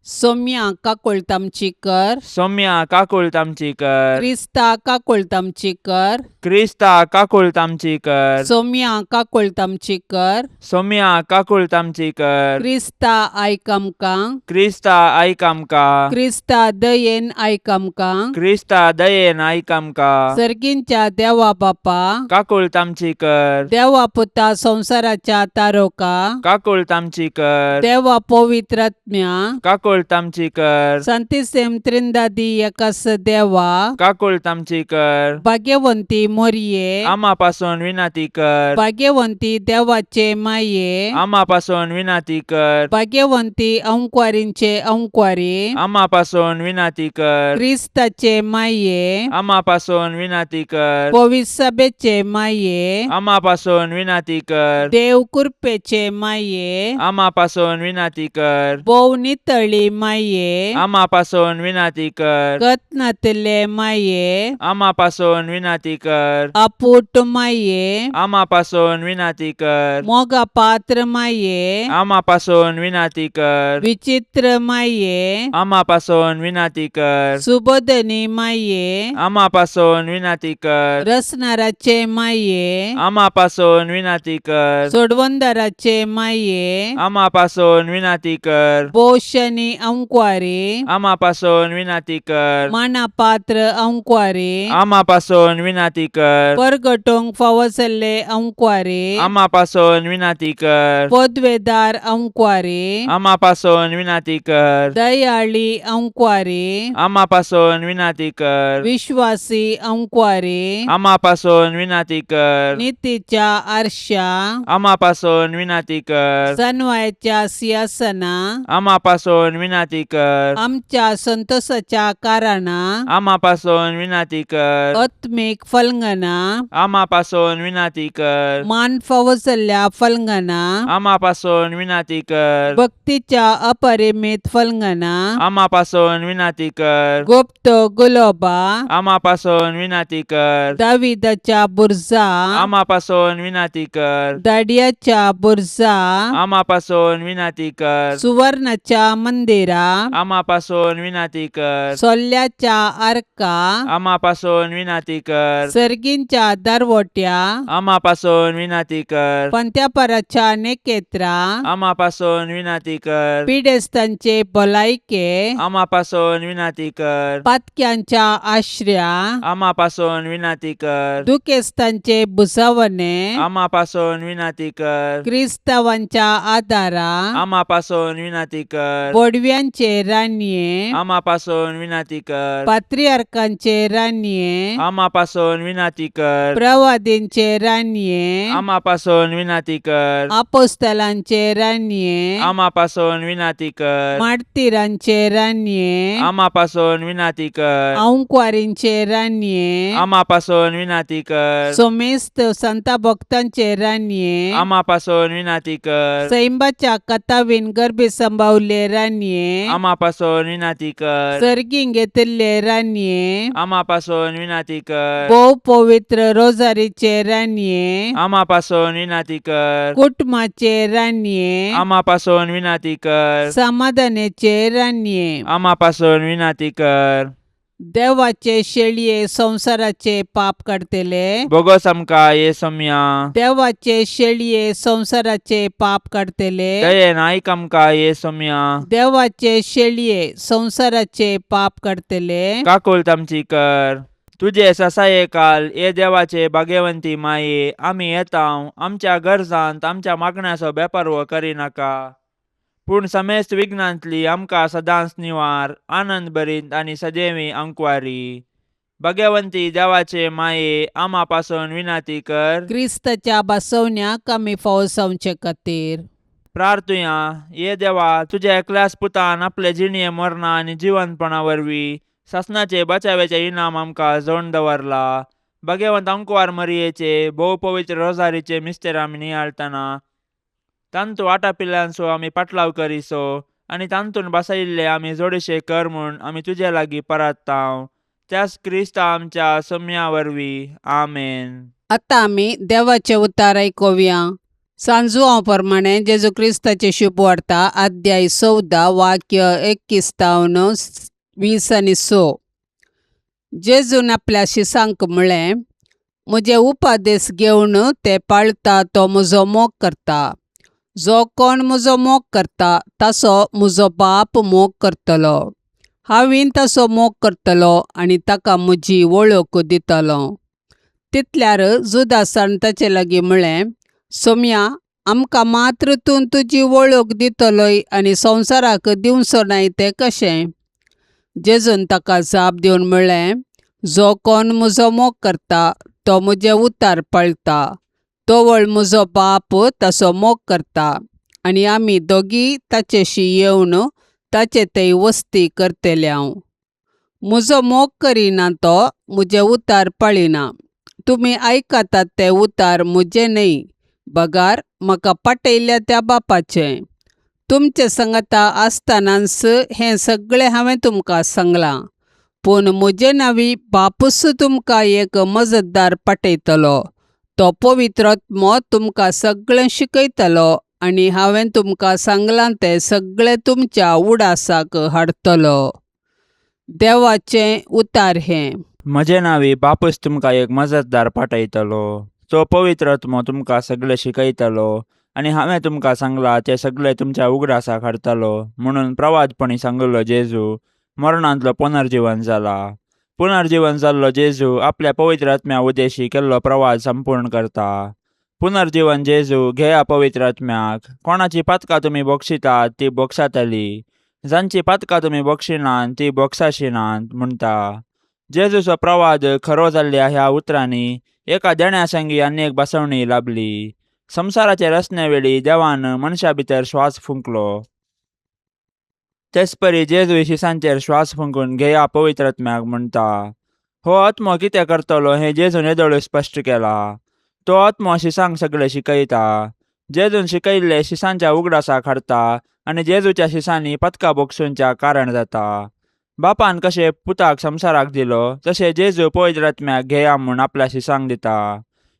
सोम्या काकुळतामची कर. सौम्या काकुळतामची कर. क्रिस्ता काकुळतामची कर. क्रिस्ता काकुळतामची कर. सोम्या काकुळतामची कर. सौम्या काकुळतामची कर. क्रिस्ता आयक आमकां. क्रिस्ता आयक आमकां. क्रिस्ता दयेन आयक आमकां. क्रिस्ता दयेन आयक आमकां. सर्गींच्या देवा बापा, काकुळतामची कर. देवा पुता संसाराच्या तारोका, काकुळतामची कर. देवा पवित्रात्म्या, काकुळतामची कर. संतिसेम त्रिंदादी एकास देवा, काकुळतामची कर. भाग्यवंती मोरये, आम्हा पासून विनाती कर. भाग्यवंती देवाचे माये, आम्हा पासून विनाती कर. भाग्यवंती अंकवारींचे अंकवारी, आम्हा पासून विनाती कर. क्रिस्ताचे माये, आम्हा पासून विनाती कर. पवित्र सभेचे माये, आम्हा पासून विनाती कर. देव कृपेचे माये, आम्हा पासून विनाती कर. बोव नितळी आशिल्ली माये आमा पासून विनाती कर. कतनातले माये आमा पासून विनाती कर. अपूट माये आमा पासून विनाती कर. मोगा पात्र माये आमा पासून विनाती कर. विचित्र माये आमा पासून विनाती कर. सुबोधनी माये आमा पासून विनाती कर. रसनाराचे माये आमा पासून विनाती कर. सोडवंदाराचे माये आमा पासून विनाती कर. पोषणी अंक्वारे आमा पासून विनाती कर. मानापात्र अंक्वारे आमा पासून विनाती कर. परगटोंक फावसले अंक्वारे आमा पासून विनाती कर. पदवेदार अंक्वारे आमा पासून विनाती कर. दयाळी अंक्वारे आमा पासून विनाती कर. विश्वासी अंक्वारे आमा पासून विनाती कर. नीतीच्या आरशा आमा पासून विनाती कर. सन्वयाच्या सिंहासना आमा पासून विनाती कर. आमच्या संतोषाच्या कारणा आमा पासून विनाती कर. आत्मिक फलंगना आमा पासून विनाती कर. मान फावसल्या फलंगना आमा पासून विनाती कर. भक्तीच्या अपरिमित फलंगना आमा पासून विनाती कर. गुप्त गुलोबा आमा पासून विनाती कर. दाविदाच्या बुरजा आमा पासून विनाती कर. दाडियाच्या बुरजा आमा पासून विनाती कर. सुवर्णाच्या मंदिरा आमा पासून विनाती कर. सोल्याच्या आर्का आमा पासून विनाती कर. सर्गींच्या दरवट्या आमा पासून विनाती कर. पंत्यापराच्या नेकेत्रा आमा पासून विनाती कर. पिडेस्तांचे भलायके आमा पासून विनाती कर. पातक्यांच्या आश्रया आमा पासून विनाती कर. दुखेस्तांचे बुसावणे आमा पासून विनाती कर. क्रिस्तावांच्या आदारा आमा पासून विनाती कर. बोडव्यांचे रान्ये आमा पासून विनाती कर. पात्रियार्कांचे रान्ये आमा पासून विनाती कर. प्रवादींचे रान्ये आमा पासून विनाती कर. आपोस्तलांचे रान्ये आमा पासून विनाती कर. मार्तिरांचे रान्ये आमा पासून विनाती कर. अंक्वारींचे रान्ये आमा पासून विनाती कर. सोमेस्त संता भक्तांचे रान्ये आमा पासून विनाती कर. सैंबाच्या कथावीन गर्भे संभावले रान्ये आमा पासून विनाती कर. सर्गीं घेतिल्ले रान्ये आमा पासून विनाती कर. भोव पवित्र रोजारीचे रान्ये आमा पासून विनाती कर. कुटुंबाचे रान्ये आमा पासून विनाती कर. समाधानाचे रान्ये आमा पासून विनाती कर. देवाचे शेळये संसाराचे पाप काढतेले बोगस आमका येसम्या. देवाचे शेळये संसाराचे पाप काढतेले दयेन ऐक आमका येसम्या. देवाचे शेळये संसाराचे पाप काढतेले काकुल आमची कर. तुझे ससाये काल ये देवाचे भाग्यवंती माये आम्ही येताव. आमच्या गरजांत आमच्या मागण्याचो बेपर्व करी नाका. पूण समेस्त विघ्नांतली आमकां सदांच निवार आनंद भरीत आनी सदैवी अंकवारी. भाग्यवंती देवाचे माये आमा पासून विनाती कर. क्रिस्ताच्या बसवण्याक आमी फावसावचे खातीर प्रार्थुया. ये देवा तुझ्या एकल्याच पुतान आपले जिणये मरणा आनी जिवंतपणा वरवीं सासनाचे बचावेचे इनाम आमकां जोडून दवरला. भाग्यवंत अंकवार मरियेचे भोव पवित्र रोजारीचे मिस्तेर आमी नियाळतना तांतू आटा पिल्ल्यांचो आमी पाटलाव करिसो आनी तांतून बसयिल्ले आमी जोडशे कर म्हूण आमी तुजे लागीं परताव. त्याच क्रिस्ता आमच्या सम्या वरवीं. आमेन. आतां आमी देवाचे उतार आयकुया. सांजुआव प्रमाणे जेजू क्रिस्ताचे शुभ वार्ता अध्याय 14 वाक्य 21-20. जेजून आपल्या शिसांक म्हळें, म्हजे उपादेश घेवन ते पाळटा तो म्हजो मोग करता. जो कोण म्हजो मोग करता ताचो म्हजो बाप मोग करतलो. हांवें ताचो मोग करतलो आनी ताका म्हजी वळख दितलो. तितल्यार जुदासान ताचे लागीं म्हळें, सोम्या, आमकां मात्र तूं तुजी वळख दितलोय आनी संवसाराक दिवचो नाय तें कशें? जेजून ताका जाप दिवन म्हळें, जो कोण म्हजो मोग करता तो म्हजे उतार पाळटा. तोवळ म्हजो बाप ताचो मोग करता आनी आमी दोगी ताचेशी येवन ताचे थंय वस्ती करतले. हांव म्हजो मोग करिना तो म्हजे उतार पाळिना. तुमी आयकतात ते उतार म्हजे न्हय, बगार म्हाका पाठयल्या त्या बापाचे. तुमचे संगता आसतनाच हें सगळें हांवें तुमकां सांगलां. पूण म्हजे नांवी बापूस तुमकां एक मजतदार पाठयतलो. तो पवित्र आत्मो तुमकां सगळें शिकयतलो आनी हांवें तुमकां सांगलां तें सगळें तुमच्या उडासाक हाडटलो. देवाचें उतार हें. म्हजे नांवी बापूस तुमकां एक मजतदार पाठयतलो. तो पवित्र आत्मो तुमकां सगळें शिकयतलो आनी हांवें तुमकां सांगलां तें सगळें तुमच्या उगडासाक हाडटलो म्हणून प्रवादपणी सांगलो जेजू मरणांतलो पुनर्जीवन जाला. पुनर्जीवन जाल्लो जेजू आपल्या पवित्र आत्म्या उदेशी केल्लो प्रवाद संपूर्ण करता. पुनर्जीवन जेजू घेया पवित्र आत्म्याक. कोणाची पातकां तुमी बक्षितात ती बक्षातली, जांची पातकां तुमी बक्षिनात ती बक्षाशिनात म्हणटा. जेजूचो प्रवाद खरो जाल्ल्या ह्या उतरांनी एका देण्या संगी आनी एक बसवणी लाभली. संवसाराचे रचने वेळी देवान मनशा भितर श्वास फुंकलो. तेच परी जेजू शिसांचेर श्वास फुंकून घेया पवित्र आत्म्याक म्हणटा. हो आत्मो कितें करतलो हें जेजून येदोळ्यो स्पश्ट केला. तो आत्मो शिसांक सगळें शिकयता. जेजून शिकयल्ले शिसांच्या उगडासाक हाडटा आनी जेजूच्या शिसांनी पतकां बक्षूंच्या कारण जाता. बापान कशें पुताक संवसाराक दिलो तशें जेजू पवित्र आत्म्याक घेया म्हूण आपल्या शिसांक दिता.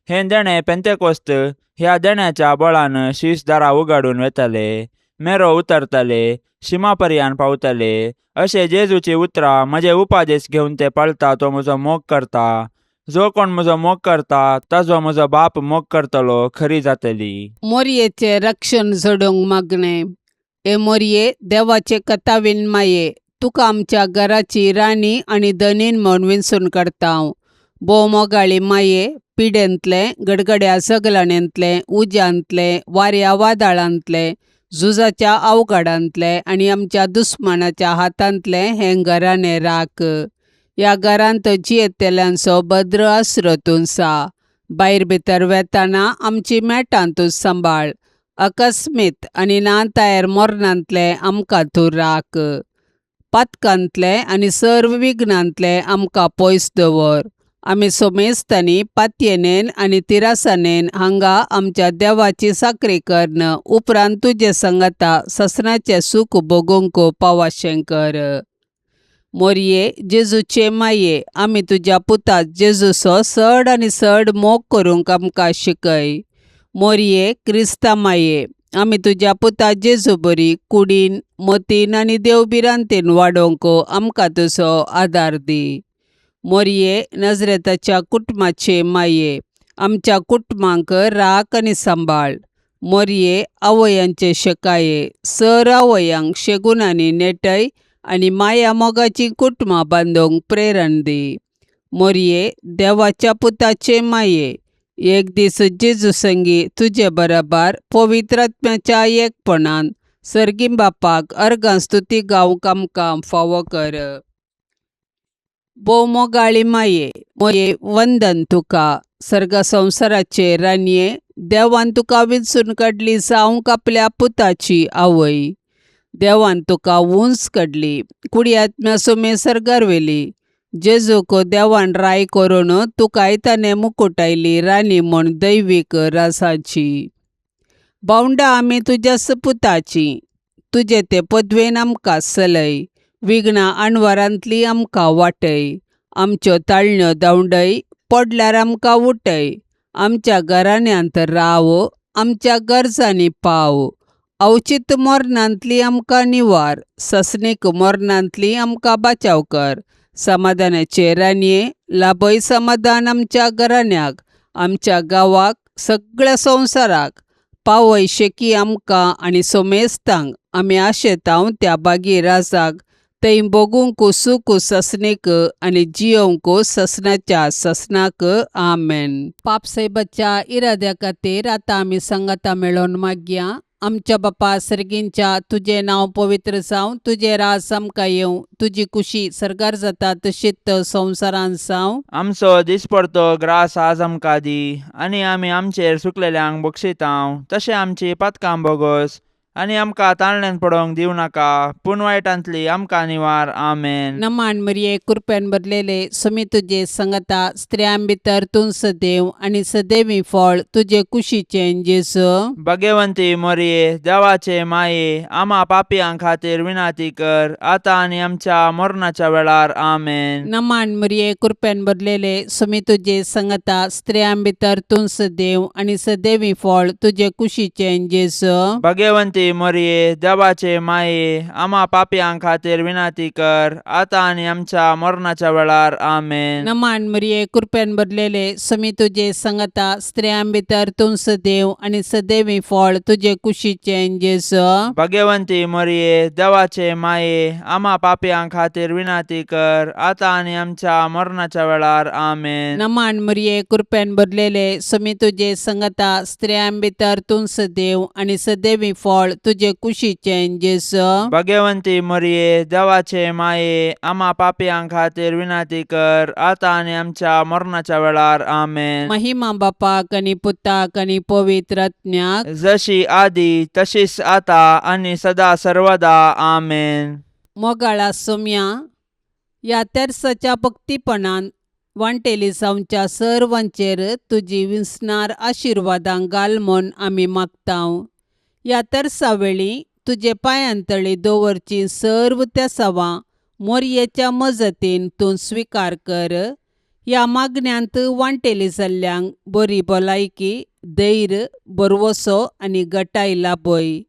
हें देणें पेंतेकोस्त ह्या देण्याच्या बळान शीस दारां उगाडून वेतले, मेरो उतरतले, शिमा पर्यान पावतले. अशें जेजूची उतरां म्हजे उपादेश घेवन ते पाळटा तो म्हजो मोग करता. जो कोण म्हजो मोग करता ताजो म्हजो बाप मोग करतलो खरी जातली. मोरयेचें रक्षण झडोवंक मागणें. ए मोरये, देवाचे कथावीन माये, तुका आमच्या घराची राणी आनी धनीन म्हूण विंचून काडटा हांव. बोवमोगाळी माये, पिडेंतले, गडगड्या जगलाण्यांतले, उज्यांतले, वाऱ्या वादळांतले, झुजाच्या अवघडांतले आनी आमच्या दुस्मानाच्या हातांतले हें घराणें राख. ह्या घरांत जियेतेल्यांचो भद्र आसरो तूं सा. भायर भितर वेताना आमची मेटां तूं सांबाळ. अकस्मीत आनी ना तयार मोरणांतले आमकां तूं राख. पातकांतले आनी सर्व विघ्नांतले आमकां पयस दवर. आमी सोमेस्तांनी पातयेनेन आनी तिरासानेन हांगा आमच्या देवाची साकरी करन उपरांत तुजे संगता ससनाचें सूख भोगूंक पावाशें कर. मोरये, जेजूचे माये, आमी तुज्या पुता जेजूचो चड आनी चड मोग करूंक आमकां शिकय. मोरये, क्रिस्ता माये, आमी तुज्या पुता जेजू बरी कुडीन, मतीन आनी देवबिरांतीन वाडोवंक आमकां तुजो आदार दी. मोरये, नजरेताच्या कुटुंबाचे माये, आमच्या कुटुंबांक राख आनी सांबाळ. मोरये, आवयांचे शेकाये, सर आवयांक शेगुनांनी नेटय आनी माया मोगाची कुटुंबां बांदूंक प्रेरण दी. मोरये, देवाच्या पुताचे माये, एक दीस जेजू संगी तुजे बरोबर पवित्र आत्म्याच्या एकपणान सर्गीं बापाक अर्गां स्तुती गावंक आमकां फावो कर. बोवमोगाळी माये, मोये वंदन तुका. सर्ग संवसाराचे रानये, देवान तुका विंचून काडली जावंक आपल्या पुताची आवय. देवान तुका वूंस काडली, कुडी आत्म्या सुमे सर्गार व्हेली. जेजूक देवान राय करून तुका आयताने मुकुटायली राणी म्हूण दैवीक रासाची. भावंडा आमी तुज्याच पुताची, तुजे ते पदवेन आमकां चलय. विघ्नां आणवारांतली आमकां वाटय. आमच्यो ताळण्यो धांवडय, पडल्यार आमकां उठय. आमच्या घराण्यांत राव, आमच्या गरजांनी पाव. अवचित मोरणांतली आमकां निवार, ससनीक मोरणांतली आमकां बाचाव कर. समाधानाचे रानये, लाभय समाधान आमच्या घराण्याक, आमच्या गांवाक, सगळ्या संवसाराक. पावय शेकी आमकां आनी सोमेस्तांक. आमी आशेतांव त्या बागी राजाक, थंय भोगूंक सूख ससनीक आनी जियोंक ससनाच्या ससनाक. आमेन. पापसाहेबाच्या इराद्या खातीर आतां आमी संगता मेळोन मागया. आमच्या बापा सर्गींच्या, तुजें नांव पवित्र जावं, तुजें रास आमकां येवं, तुजी कुशी सर्गार जाता तशीच संवसारांत जावं. आमचो दिसपडतो ग्रास आज आमकां दी, आनी आमी आमचेर सुकलेल्यांक बक्षितांव तशें आमची पातकां बोगोस आनी आमकां ताळण्यान पडोवंक दिवं नाका, पूण वायटांतली आमकां निवार. आमेन. नमान मरिये कृपेन भरलेले समी तुजे संगता स्त्रियां भितर तूं सदैव आणि सदैवी फळ तुझे कुशीचें जेसू. भाग्यवंती मरिये, देवाचे माये, आम्हा पापियां खातीर विनाती कर, आता आनी आमच्या मरणाच्या वेळार. आमेन. नमान मरिये कृपेन भरलेले समी तुजे संगता स्त्रियां भितर तूं सदैव आणि सदैवी फळ तुझे कुशीचें जेसू. भाग्यवंती मरिये, देवाचे माये, आम्हा पापियां खातीर विनाती कर, आता आनी आमच्या मरणाच्या वेळार. आमेन. नमान मरिये कृपेन भरलेले समी तुजे संगता स्त्रियां भितर तूं सदैव आणि सदैवी फळ तुझे कुशीचें जेसू. भाग्यवंती मरिये, देवाचे माये, आम्हा पापियां खातीर विनाती कर, आता आनी आमच्या मरणाच्या वेळार. आमेन. नमान मरिये कृपेन भरलेले समी तुजे संगता स्त्रियां भितर तूं सदैव आणि सदैवी फळ तुझे कुशीचें जेसू. भाग्यवंती मरिये, देवाचे माये, आम्हा पापियां खातीर विनाती कर, आता आनी आमच्या मरणाच्या वेळार. आमेन. महिमा बापाक आणि पुताक आणि पवित्र आत्म्याक, जशी आदी तशीच आता आणि सदा सर्वदा. आमेन. मोगाळा सोम्या, या तेर्साच्या भक्तीपणान वांटेली सावच्या सर्वांचेर तुजी विस्नार आशिर्वादां घाल म्हूण आमी मागतांव. या तेर्सा वेळी तुजे पांयांतळी दवरची सर्व त्या सवां मोरयेच्या मजतीन तूं स्विकार कर. ह्या मागण्यांत वांटेली जाल्ल्यांक बरी भलायकी, धैर्य, बरवसो आनी घटाय लाभय.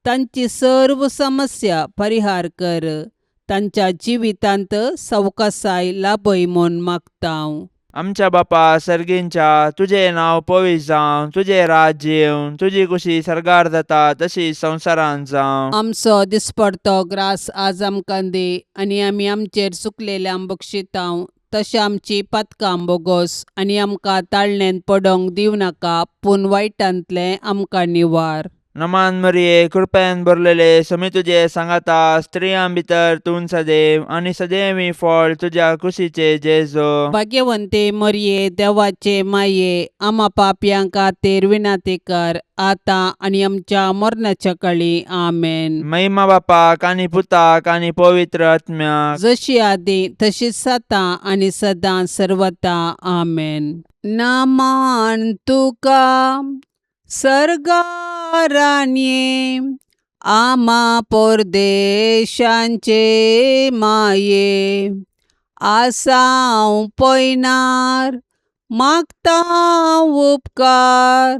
तांची सर्व समस्या परिहार कर. तांच्या जिवितांत सवकासाय लाभय म्हूण मागतांव. आमच्या बापा सर्गींच्या, तुझे नाव पवित्र जावं, तुझे राज्य येवं, तुझी कुशी सरगार जाता तशी संवसारांत जावं. आमचो दिसपडतो ग्रास आज आमकां दे, आनी आमी आमचेर चुकलेल्यांक बक्षितांव, तशें आमची पातकां बोगोस, आनी आमकां ताळणेन पडोवंक दिवं नाका, पूण वायटांतले आमकां निवार. नमान मरिये, कृपेन भरलेले समी तुजे सांगाता स्त्रियां भितर तूं सदैव आणि सदैवी फळ तुझ्या कुशीचे जेजो. भाग्यवंते मरिये, देवाचे माये, आम्हा पापयां खातीर विनाती कर, आता आणि आमच्या मरणाच्या काळी. आमेन. महिमा बापाक आणि पुताक आणि पवित्र आत्म्याक, जशी आदी तशीच आता आणि सदां सर्वता. आमेन. नमान तुका सर्गारान्ये, आम्हा परदेशांचे माये, आसांव पयनार मागतां उपकार,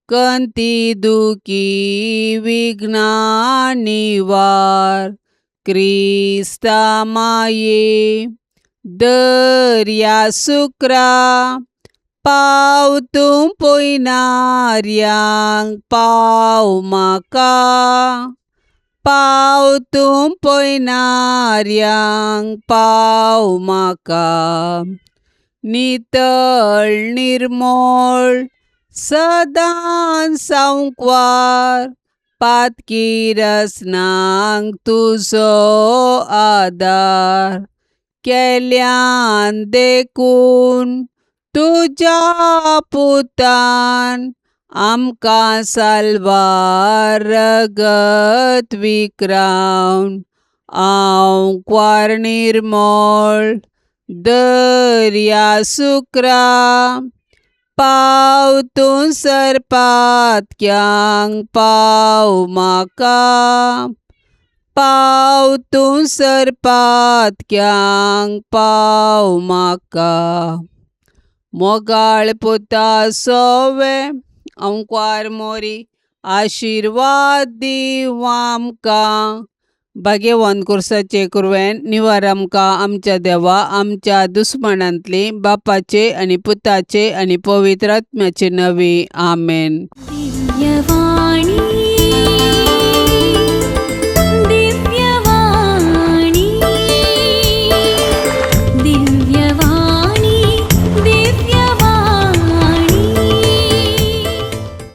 कंती दुखी विघ्ना निवार. क्रिस्ता माये, दर्या सुक्रा, पाव तूं पयनार्यांक पाव म्हाका, पाव तूं पयनार्यांक पाव म्हाका. नितळ निर्मळ सदां सांकवार, पातकी रसनांक तुजो आदार. केल्यान देखून तुज्या पुतान, आमकां साल्वार रगत विक्रावन. हांव क्वार निर्मळ दर्या सुक्रा, पाव तूं सरपातक्यांक पाव म्हाका, पाव तूं सरपातक्यांक पाव म्हाका. मोगाळ पुता सोवे, अंक्वार मोरी, आशिर्वाद दीव आमकां. भाग्यवान कुर्साचे कुरवेन निवार आमकां आमच्या देवा, आमच्या दुस्मनांतली, बापाचे आनी पुताचे आनी पवित्र आत्म्याचे नवी. आमेन. दिव्यवाणी